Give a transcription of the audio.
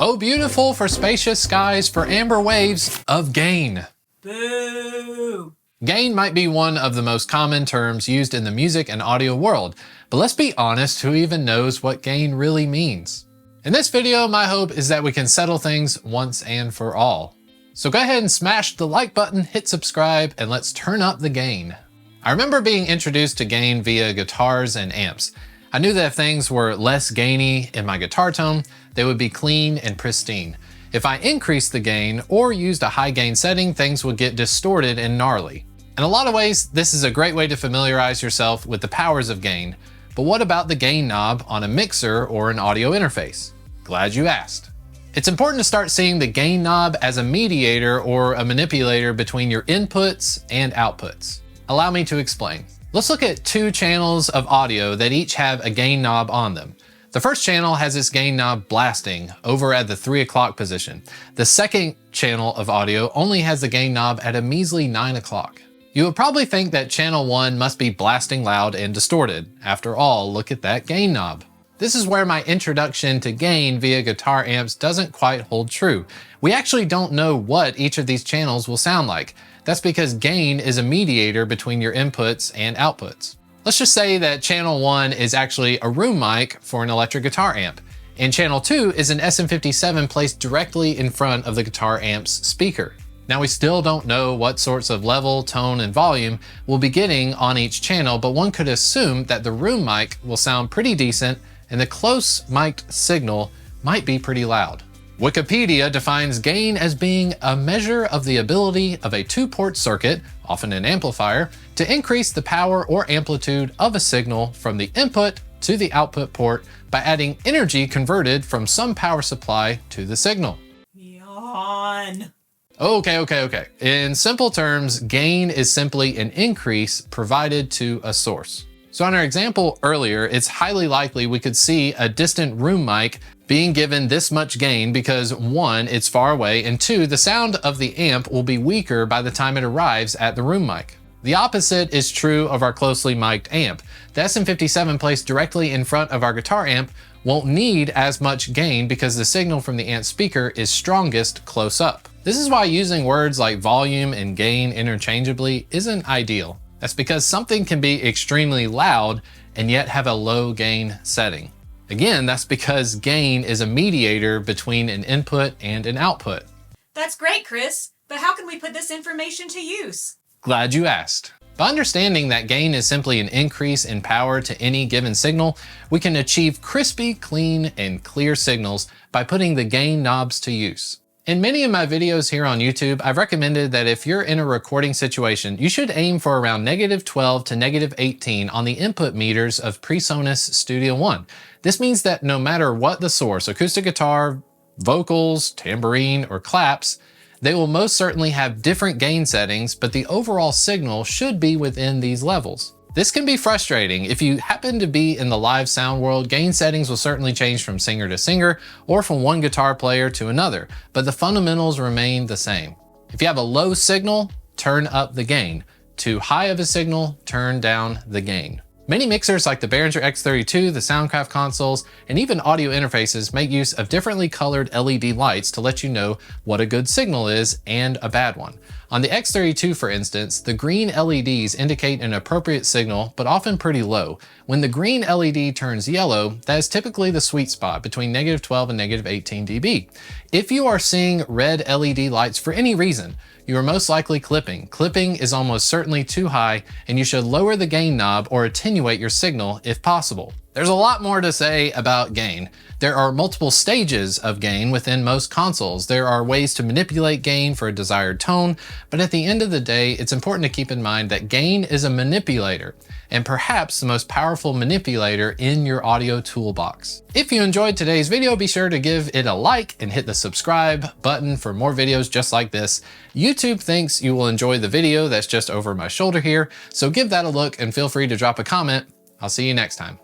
Oh, beautiful for spacious skies, for amber waves of gain. Boo! Gain might be one of the most common terms used in the music and audio world, but let's be honest, who even knows what gain really means? In this video, my hope is that we can settle things once and for all. So go ahead and smash the like button, hit subscribe, and let's turn up the gain. I remember being introduced to gain via guitars and amps. I knew that if things were less gainy in my guitar tone, they would be clean and pristine. If I increased the gain or used a high gain setting, things would get distorted and gnarly. In a lot of ways, this is a great way to familiarize yourself with the powers of gain. But what about the gain knob on a mixer or an audio interface? Glad you asked. It's important to start seeing the gain knob as a mediator or a manipulator between your inputs and outputs. Allow me to explain. Let's look at two channels of audio that each have a gain knob on them. The first channel has its gain knob blasting over at the 3 o'clock position. The second channel of audio only has the gain knob at a measly 9 o'clock. You would probably think that channel 1 must be blasting loud and distorted. After all, look at that gain knob. This is where my introduction to gain via guitar amps doesn't quite hold true. We actually don't know what each of these channels will sound like. That's because gain is a mediator between your inputs and outputs. Let's just say that channel 1 is actually a room mic for an electric guitar amp, and channel 2 is an SM57 placed directly in front of the guitar amp's speaker. Now we still don't know what sorts of level, tone, and volume we'll be getting on each channel, but one could assume that the room mic will sound pretty decent and the close mic'd signal might be pretty loud. Wikipedia defines gain as being a measure of the ability of a two-port circuit, often an amplifier, to increase the power or amplitude of a signal from the input to the output port by adding energy converted from some power supply to the signal. Yawn. Okay. In simple terms, gain is simply an increase provided to a source. So in our example earlier, it's highly likely we could see a distant room mic being given this much gain because 1, it's far away, and 2, the sound of the amp will be weaker by the time it arrives at the room mic. The opposite is true of our closely mic'd amp. The SM57 placed directly in front of our guitar amp won't need as much gain because the signal from the amp speaker is strongest close up. This is why using words like volume and gain interchangeably isn't ideal. That's because something can be extremely loud and yet have a low gain setting. Again, that's because gain is a mediator between an input and an output. That's great, Chris, but how can we put this information to use? Glad you asked. By understanding that gain is simply an increase in power to any given signal, we can achieve crispy, clean, and clear signals by putting the gain knobs to use. In many of my videos here on YouTube, I've recommended that if you're in a recording situation, you should aim for around -12 to -18 on the input meters of PreSonus Studio One. This means that no matter what the source, acoustic guitar, vocals, tambourine, or claps, they will most certainly have different gain settings, but the overall signal should be within these levels. This can be frustrating. If you happen to be in the live sound world, gain settings will certainly change from singer to singer or from one guitar player to another, but the fundamentals remain the same. If you have a low signal, turn up the gain. Too high of a signal, turn down the gain. Many mixers like the Behringer X32, the Soundcraft consoles, and even audio interfaces make use of differently colored LED lights to let you know what a good signal is and a bad one. On the X32, for instance, the green LEDs indicate an appropriate signal, but often pretty low. When the green LED turns yellow, that is typically the sweet spot between -12 and -18 dB. If you are seeing red LED lights for any reason, you are most likely clipping. Clipping is almost certainly too high, and you should lower the gain knob or attenuate your signal if possible. There's a lot more to say about gain. There are multiple stages of gain within most consoles. There are ways to manipulate gain for a desired tone, but at the end of the day, it's important to keep in mind that gain is a manipulator, and perhaps the most powerful manipulator in your audio toolbox. If you enjoyed today's video, be sure to give it a like and hit the subscribe button for more videos just like this. YouTube thinks you will enjoy the video that's just over my shoulder here, so give that a look and feel free to drop a comment. I'll see you next time.